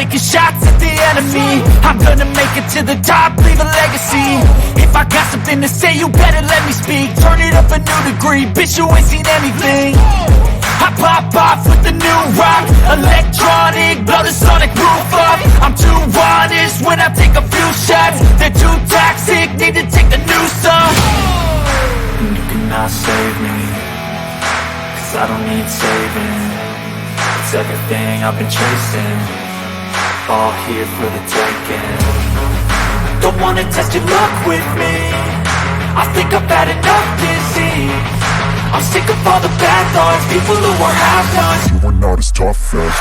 taking shots at the enemy. I'm gonna make it to the top, leave a legacy. If I got something to say, you better let me speak. Turn it up a new degree, bitch, you ain't seen anything. I pop off with the new rock, electronic, blow the sonic roof up. I'm too honest when I take a few shots. They're too toxic, need to take the noose off. And you cannot save me, cause I don't need saving. It's everything I've been chasing, all here for the taking. Don't wanna test your luck with me, I think I've had enough disease. I'm sick of all the bad thoughts, people who are half-nots. You are not as tough as